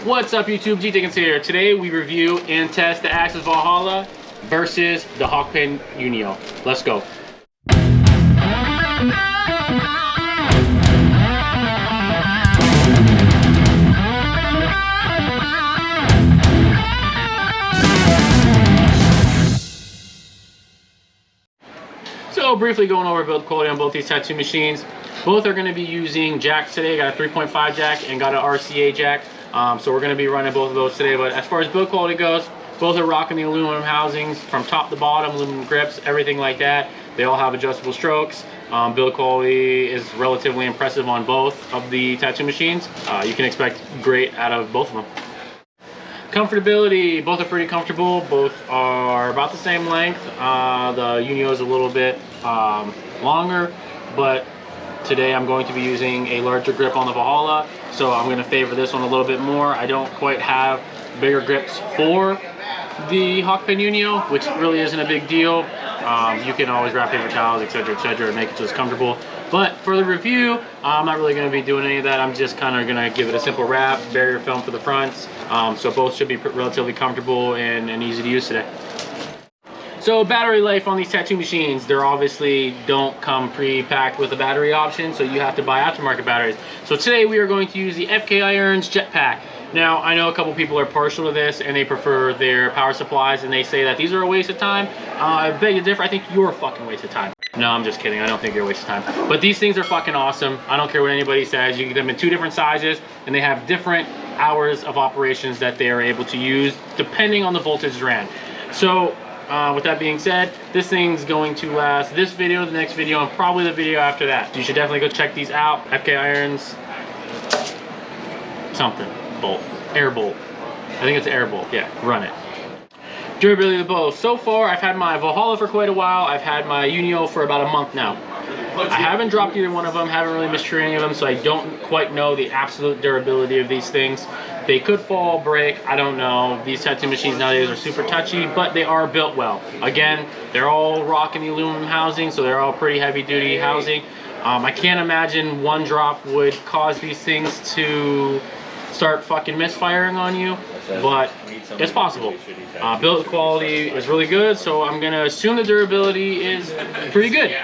What's up YouTube, G-Tickets here. Today we review and test the Axys Valhalla versus the Hawk Pen Unio. Let's go. So briefly going over build quality on both these tattoo machines. Both are going to be using jacks today. Got a 3.5 jack and got an RCA jack. So we're going to be running both of those today. But as far as build quality goes, both are rocking the aluminum housings from top to bottom, aluminum grips, everything like that. They all have adjustable strokes. Build quality is relatively impressive on both of the tattoo machines. You can expect great out of both of them. Comfortability, both are pretty comfortable. Both are about the same length. The Unio is a little bit longer, but today I'm going to be using a larger grip on the Valhalla, so I'm going to favor this one a little bit more. I don't quite have bigger grips for the Hawk Pen Unio, which really isn't a big deal. You can always wrap paper towels, etc., and make it just comfortable. But for the review, I'm not really going to be doing any of that. I'm just kind of going to give it a simple wrap, barrier film for the fronts. So both should be relatively comfortable and easy to use today. So battery life on these tattoo machines, they're obviously don't come pre-packed with a battery option, so you have to buy aftermarket batteries. So today we are going to use the FK Irons Jetpack. Now, I know a couple people are partial to this and they prefer their power supplies and they say that these are a waste of time. I beg to differ. I think you're a fucking waste of time. No, I'm just kidding. I don't think you're a waste of time. But these things are fucking awesome. I don't care what anybody says. You get them in 2 different sizes and they have different hours of operations that they are able to use depending on the voltage ran. So with that being said, this thing's going to last this video, the next video, and probably the video after that. You should definitely go check these out. FK Irons something bolt, air bolt. I think it's air bolt. Yeah, run it. Durability of both. So far, I've had my Valhalla for quite a while. I've had my Unio for about a month now. I haven't dropped either one of them, haven't really missed any of them, so I don't quite know the absolute durability of these things. They could fall, break, I don't know. These tattoo machines nowadays are super touchy, but they are built well. Again, they're all rocking the aluminum housing, so they're all pretty heavy duty housing. I can't imagine one drop would cause these things to start fucking misfiring on you, but it's possible. Build quality is really good, so I'm gonna assume the durability is pretty good.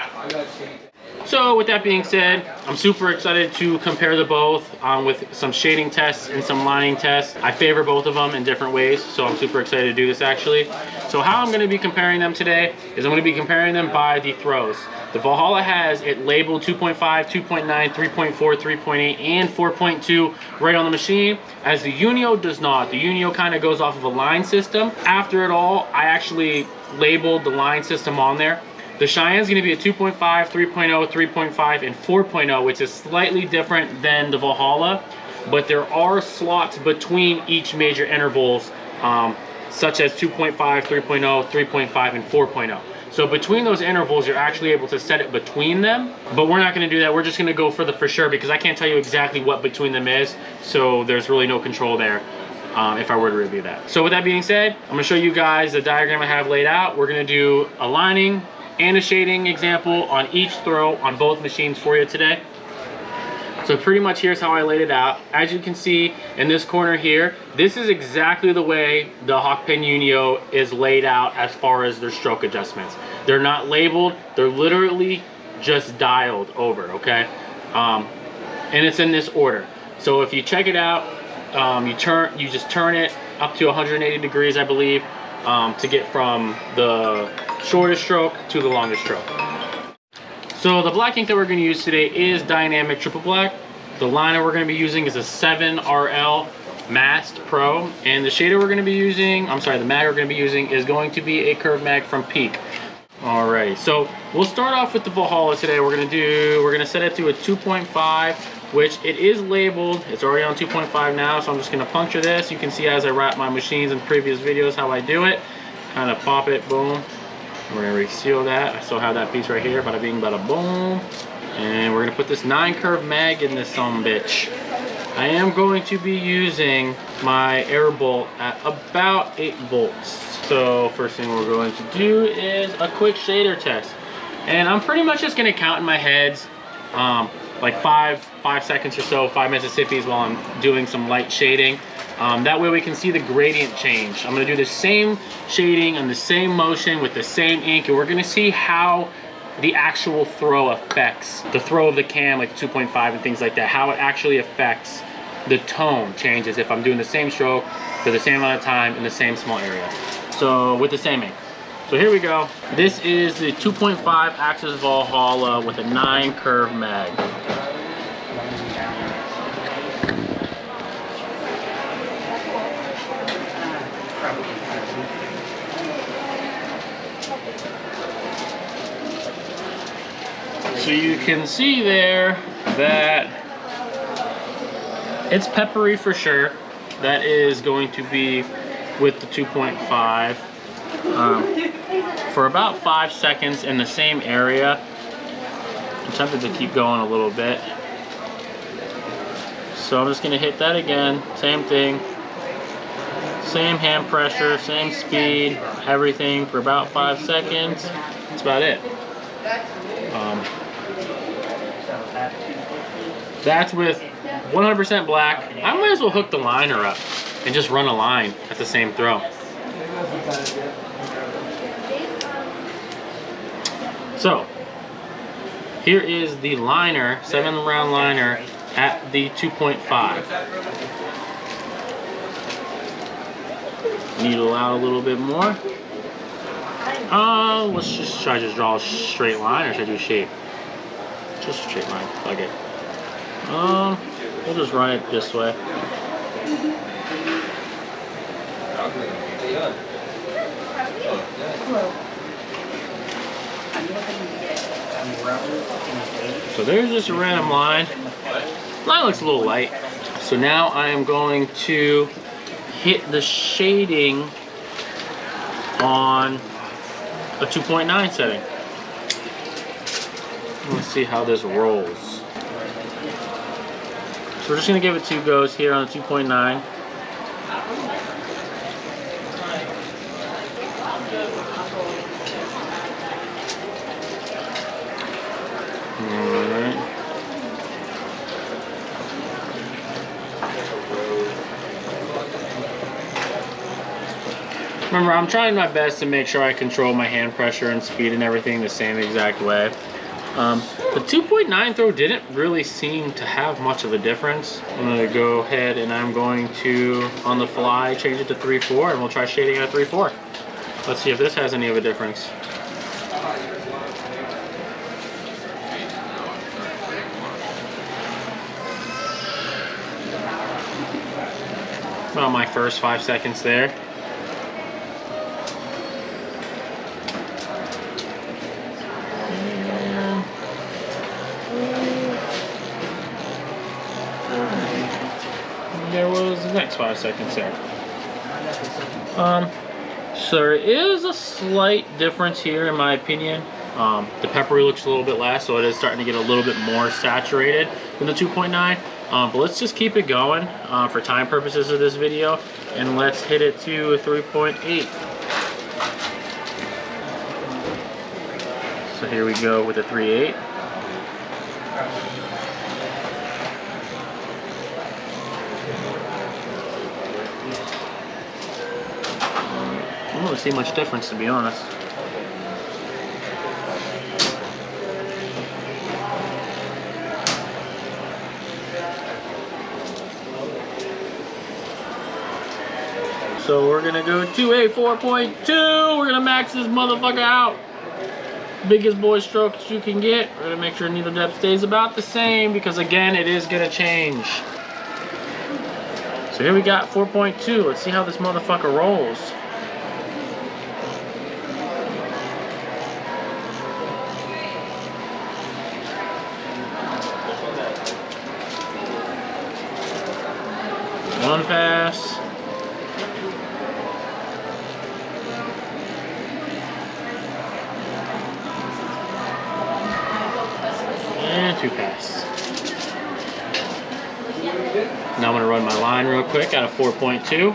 So with that being said, I'm super excited to compare the both with some shading tests and some lining tests. I favor both of them in different ways, so I'm super excited to do this actually. So how I'm going to be comparing them today is I'm going to be comparing them by the throws. The Valhalla has it labeled 2.5, 2.9, 3.4, 3.8, and 4.2 right on the machine, as the Unio does not. The Unio kind of goes off of a line system. After it all, I actually labeled the line system on there. The Cheyenne is going to be a 2.5, 3.0, 3.5, and 4.0, which is slightly different than the Valhalla, but there are slots between each major intervals, such as 2.5, 3.0, 3.5, and 4.0. So between those intervals, you're actually able to set it between them, but we're not going to do that. We're just going to go for the for sure, because I can't tell you exactly what between them is, so there's really no control there if I were to review that. So with that being said, I'm going to show you guys the diagram I have laid out. We're going to do a lining and a shading example on each throw on both machines for you today. So pretty much here's how I laid it out. As you can see in this corner here, this is exactly the way the Hawk Pen Unio is laid out as far as their stroke adjustments. They're not labeled, they're literally just dialed over, okay? And it's in this order. So if you check it out, you just turn it up to 180 degrees, I believe, to get from the shortest stroke to the longest stroke. So the black ink that we're going to use today is Dynamic Triple Black. The liner we're going to be using is a 7RL Mast Pro, and the shader we're going to be using, the mag we're going to be using is going to be a curve mag from Peak. Alright, so we'll start off with the Valhalla today. We're going to set it to a 2.5, which it is labeled. It's already on 2.5 now, so I'm just going to puncture this. You can see as I wrap my machines in previous videos how I do it. Kind of pop it, boom. We're going to reseal that. I still have that piece right here, bada bing, bada boom. And we're going to put this 9 curve mag in this bitch. I am going to be using my air bolt at about 8 volts. So first thing we're going to do is a quick shader test. And I'm pretty much just going to count in my heads like five seconds or so, 5 Mississippis while I'm doing some light shading. That way we can see the gradient change. I'm gonna do the same shading and the same motion with the same ink, and we're gonna see how the actual throw affects the throw of the cam, like 2.5 and things like that, how it actually affects the tone changes if I'm doing the same stroke for the same amount of time in the same small area. So with the same ink. So here we go. This is the 2.5 Axys Valhalla with a 9 curve mag. So you can see there that it's peppery for sure. That is going to be with the 2.5 for about 5 seconds in the same area. I'm tempted to keep going a little bit. So I'm just gonna hit that again, same thing. Same hand pressure, same speed, everything for about 5 seconds. That's about it. That's with 100% black. I might as well hook the liner up and just run a line at the same throw. So here is the liner, 7-round liner at the 2.5. Needle out a little bit more. Let's just try to draw a straight line, or should I do shape? Just a straight line. Okay. We'll just run it this way. So there's just a random line. Line looks a little light. So now I am going to hit the shading on a 2.9 setting. Let's see how this rolls. So we're just gonna give it 2 goes here on the 2.9. Alright. Remember, I'm trying my best to make sure I control my hand pressure and speed and everything the same exact way. The 2.9 throw didn't really seem to have much of a difference. I'm going to go ahead and I'm going to, on the fly, change it to 3.4, and we'll try shading at 3.4. Let's see if this has any of a difference. About my first 5 seconds there. There was the next 5 seconds there. So there is a slight difference here in my opinion. The peppery looks a little bit less, so it is starting to get a little bit more saturated than the 2.9. But let's just keep it going for time purposes of this video, and let's hit it to a 3.8. So here we go with a 3.8. I don't really see much difference, to be honest. So we're gonna go to a 4.2. We're gonna max this motherfucker out. Biggest boy strokes you can get. We're gonna make sure needle depth stays about the same, because again, it is gonna change. So here we got 4.2. Let's see how this motherfucker rolls. One pass. And 2 pass. Now I'm going to run my line real quick out of 4.2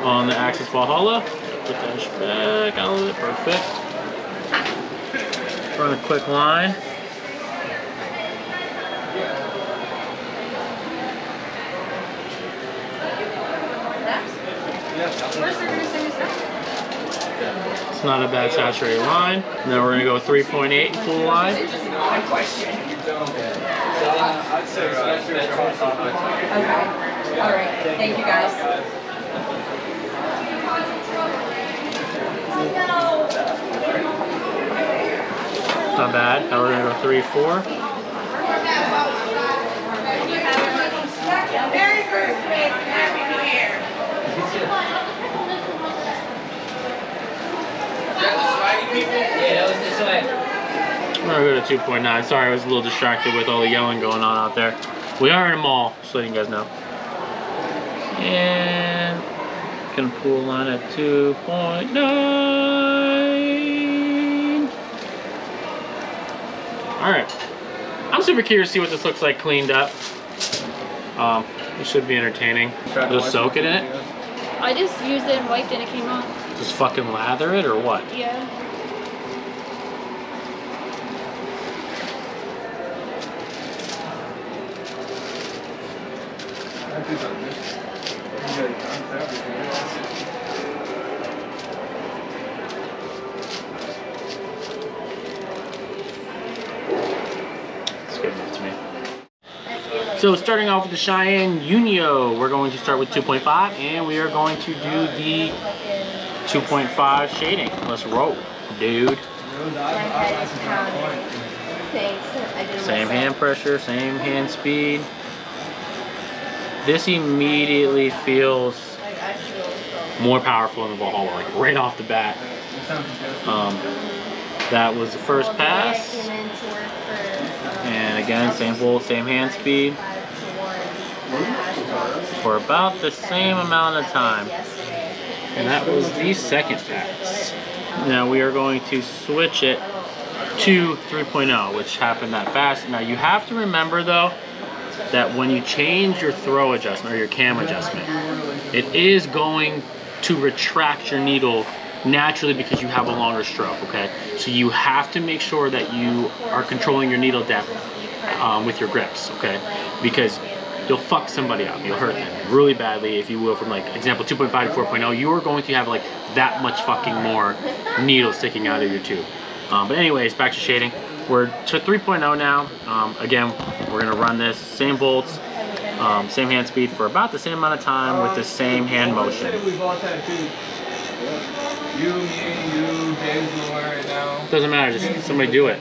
on the Axys Valhalla. Put that back out of it. Perfect. Run a quick line. It's not a bad saturated line. Now we're gonna go 3.8 pool line. Okay. All right. Thank you guys. Not bad. Now we're gonna go 3.4. Merry Christmas and Happy New Year. We're gonna go to 2.9. Sorry, I was a little distracted with all the yelling going on out there. We are in a mall, just letting you guys know. And can pool line at 2.9. Alright. I'm super curious to see what this looks like cleaned up. It should be entertaining. Just soak it in it? I just used it and wiped it and it came off. Just fucking lather it or what? Yeah. Let's give it to me. So starting off with the Cheyenne Unio, we're going to start with 2.5 and we are going to do the 2.5 shading. Let's roll, dude. Same hand pressure, same hand speed. This immediately feels more powerful than the Valhalla, like right off the bat. That was the first pass. And again, same volt, same hand speed. For about the same amount of time. And that was the second pass. Now we are going to switch it to 3.0, which happened that fast. Now you have to remember though, that when you change your throw adjustment or your cam adjustment, it is going to retract your needle naturally because you have a longer stroke, okay? So you have to make sure that you are controlling your needle depth with your grips, okay? Because you'll fuck somebody up, you'll hurt them really badly, if you will, from like example 2.5 to 4.0, you are going to have like that much fucking more needle sticking out of your tube. But anyways, back to shading. We're to 3.0 now. Again, we're gonna run this, same volts, same hand speed for about the same amount of time with the same hand motion. Doesn't matter, just somebody do it.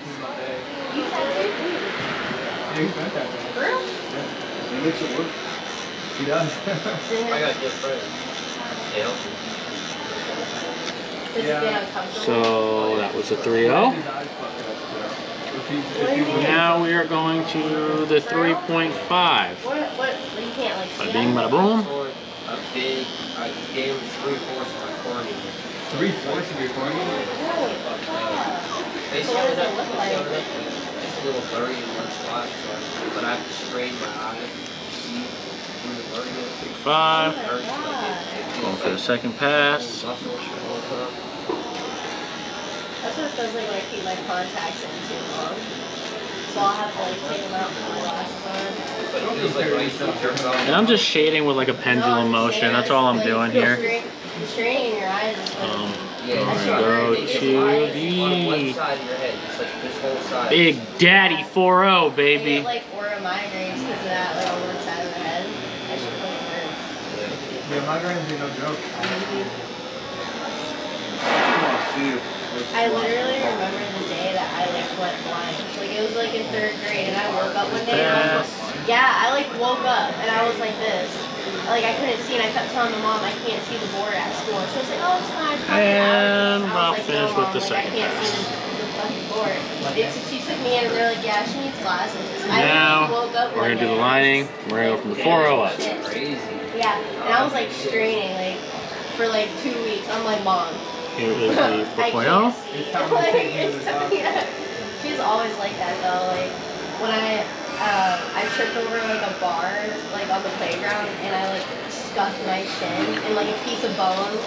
He does. I got good friends. So that was a 3.0. Now we are going to the 3.5. Bada bing, bada boom. A big game 3/4 of my corny. 3/4 of your corny? They showed up, just a little blurry in one spot, but I have to strain my eye. See where the blurry is. 5. Going for the second pass. That's what it feels like when I keep my contacts in too long. So I'll have to like take them out for my last one. And I'm just shading with like a pendulum motion. That's all I'm doing here. Straining your eyes is I'm gonna go to the Big Daddy 4.0, I baby. get like aura migraines because of that, like on one side of the head. That shit fucking hurts. Yeah, migraines ain't no joke. I literally remember the day that I like went blind. Like it was like in 3rd grade and I woke up one day and I was like, yeah, I like woke up and I was like this. Like I couldn't see and I kept telling my mom I can't see the board at school. She was like, oh, it's fine. And I'll finish with the second I can't see the fucking board. She took me in and they're like, yeah, she needs glasses. Now woke up we're gonna do the lining. We're gonna go from the 4.0 up. Yeah, and I was like straining like for like 2 weeks. I'm like, mom. Here is the 4.0. She's always like that though. Like when I tripped over like a bar like on the playground and I like scuffed my shin and like a piece of bone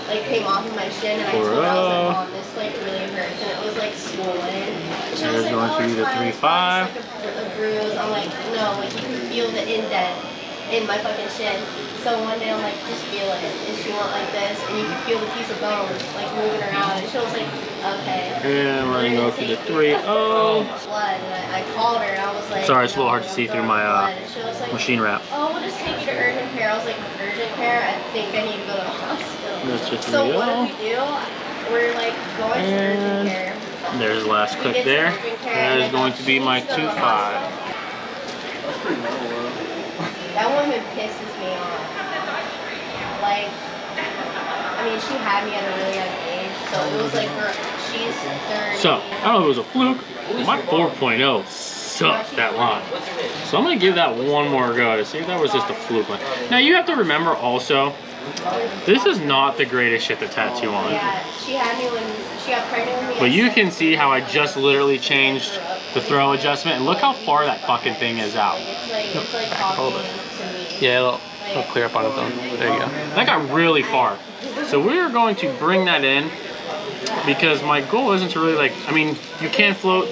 like came off of my shin and I told her, I was like, mom, this like really hurts and it was like swollen. So there's going to be the 3.5. Like a bruise. I'm like, no, like you can feel the indent in my fucking shin. So one day I'm like, just feel it. And she went like this, and you could feel the piece of bone like moving around. And she was like, okay. And we're gonna go through the 3-0. Blood, and I called her, and I was like, Sorry, it's a little hard to see through my machine wrap. oh, we'll just take you to urgent care. I was like, urgent care? I think I need to go to the hospital. That's just So what did we do? We're like going to urgent care. There's the last clip there. That is going to be my 2.5. That woman pisses me off. Like, I mean, she had me at a really young age, so it was like she's 30. So, I don't know if it was a fluke, but my 4.0 sucked that line. So I'm going to give that one more go to see if that was just a fluke line. Now, you have to remember also, this is not the greatest shit to tattoo on. Yeah, she had me when she got pregnant with me. But you can see how I just literally changed the throw adjustment, and look how far that fucking thing is out. It's like talking to me. Yeah, it'll clear up on its own. There you go. That got really far. So we're going to bring that in because my goal isn't to really like, I mean, you can float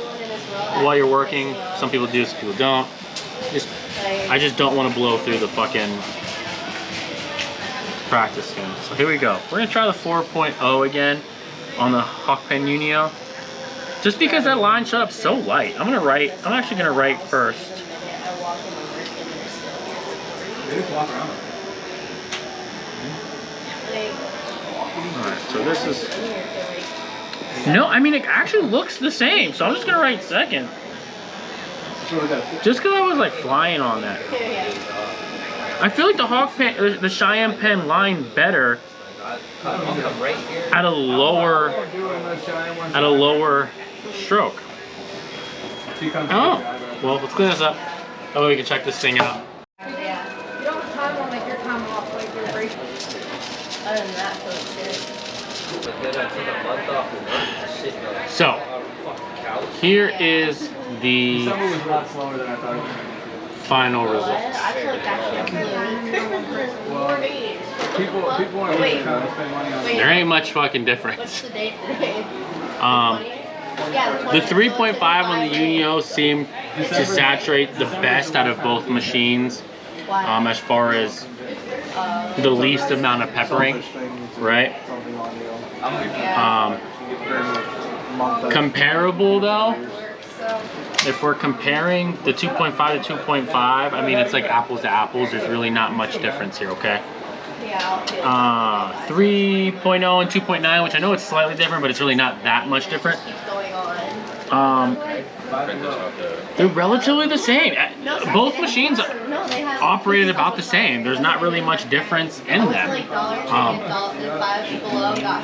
while you're working. Some people do, some people don't. I just don't want to blow through the fucking practice skin. So here we go. We're gonna try the 4.0 again on the Hawk Pen Unio. Just because that line shut up so light. I'm actually gonna write first. Alright, so this is... No, I mean it actually looks the same, so I'm just gonna write second. Just because I was like flying on that. I feel like the Hawk Pen, the Cheyenne pen line better at a lower stroke. Oh, well, let's clean this up. That way we can check this thing out. You don't have time on like your time off, like your break. Other than that, so But then I took a month off of work. So, here is the Summer was a lot slower than I thought it was going to be. final results. I feel like that shit flew. 4 days. People want to spend money on There ain't much fucking What's difference. the date today? The 3.5 on the Unio seemed to saturate the best out of both machines as far as the least amount of peppering, right? Comparable though, if we're comparing the 2.5 to 2.5, I mean it's like apples to apples. There's really not much difference here, okay? 3.0 and 2.9, which I know it's slightly different, but it's really not that much different. They're relatively the same. Both machines operated about the same. There's not really much difference in them.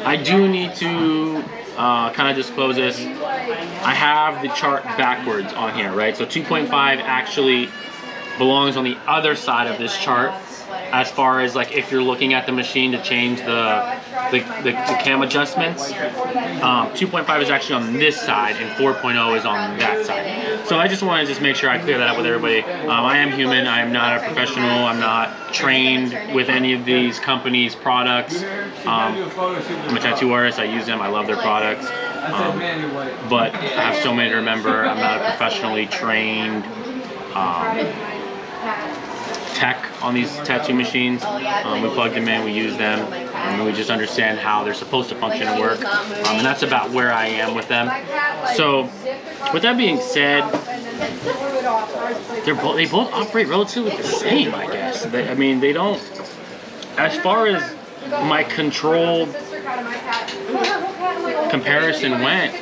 I do need to kind of disclose this. I have the chart backwards on here, right? So 2.5 actually belongs on the other side of this chart, as far as like if you're looking at the machine to change the cam adjustments. 2.5 is actually on this side and 4.0 is on that side. So I just want to just make sure I clear that up with everybody. I am human. I am not a professional. I'm not trained with any of these companies' products. I'm a tattoo artist. I use them. I love their products. But I have so many to remember. I'm not a professionally trained tech on these tattoo machines. We plug them in, we use them, and we just understand how they're supposed to function and work. And that's about where I am with them. So, with that being said, they both operate relatively the same, I guess. I mean, they don't, as far as my controlled comparison went,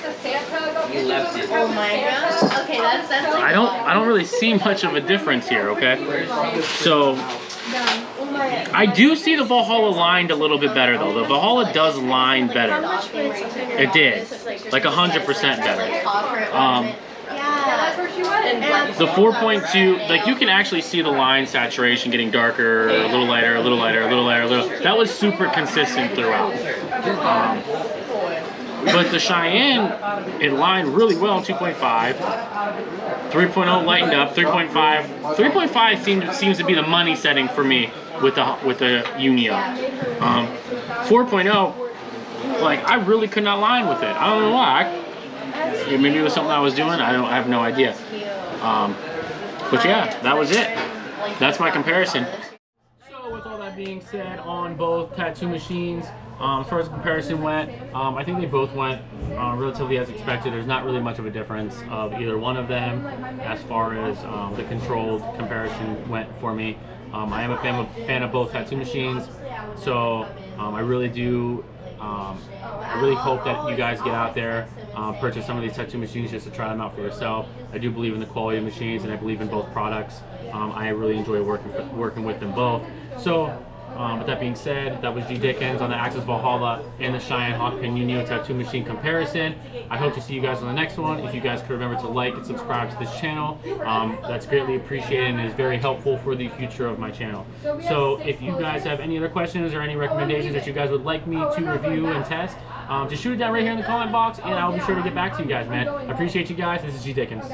You left it. Oh my god. Okay, that's like I don't really see much of a difference here, okay? So I do see the Valhalla lined a little bit better though. The Valhalla does line better. It did. Like 100% better. The 4.2, like you can actually see the line saturation getting darker, a little lighter, a little lighter, a little lighter, a little. That was super consistent throughout. But the Cheyenne, it lined really well in 2.5. 3.0 lightened up. 3.5. 3.5 seems to be the money setting for me with the Unio. 4.0, like I really could not line with it. I don't know why. Maybe it was something I was doing. I have no idea. But yeah, that was it. like. That's my comparison. colors. So with all that being said, on both tattoo machines, as far as the comparison went, I think they both went relatively as expected. There's not really much of a difference of either one of them as far as the controlled comparison went for me. I am a fan of both tattoo machines, so I really do. I really hope that you guys get out there, purchase some of these tattoo machines just to try them out for yourself. I do believe in the quality of machines, and I believe in both products. I really enjoy working with them both. So, with that being said, that was G Dickens on the Axys Valhalla and the Cheyenne Hawk Pen Unio tattoo machine comparison. I hope to see you guys on the next one. If you guys could remember to like and subscribe to this channel, that's greatly appreciated and is very helpful for the future of my channel. So if you guys have any other questions or any recommendations that you guys would like me to review and test, just shoot it down right here in the comment box, and I'll be sure to get back to you guys, man. I appreciate you guys. This is G Dickens.